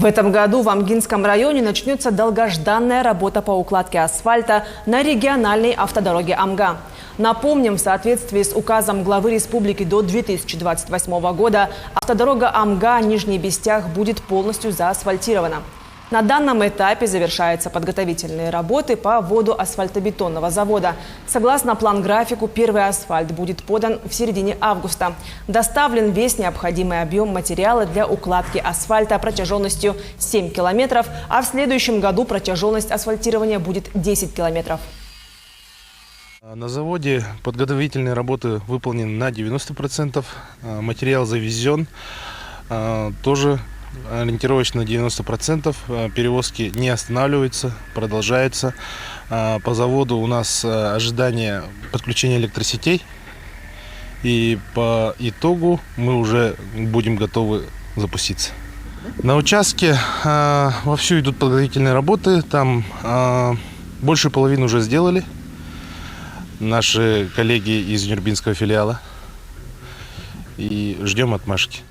В этом году в Амгинском районе начнется долгожданная работа по укладке асфальта на региональной автодороге Амга. Напомним, в соответствии с указом главы республики до 2028 года автодорога Амга-Нижний Бестях будет полностью заасфальтирована. На данном этапе завершаются подготовительные работы по вводу асфальтобетонного завода. Согласно план-графику, первый асфальт будет подан в середине августа. Доставлен весь необходимый объем материала для укладки асфальта протяженностью 7 километров, а в следующем году протяженность асфальтирования будет 10 километров. На заводе подготовительные работы выполнены на 90%, материал завезен тоже ориентировочно на 90%, перевозки не останавливаются, продолжаются. По заводу у нас ожидание подключения электросетей, и по итогу мы уже будем готовы запуститься. На участке вовсю идут подготовительные работы, там больше половины уже сделали наши коллеги из Нюрбинского филиала, и ждем отмашки.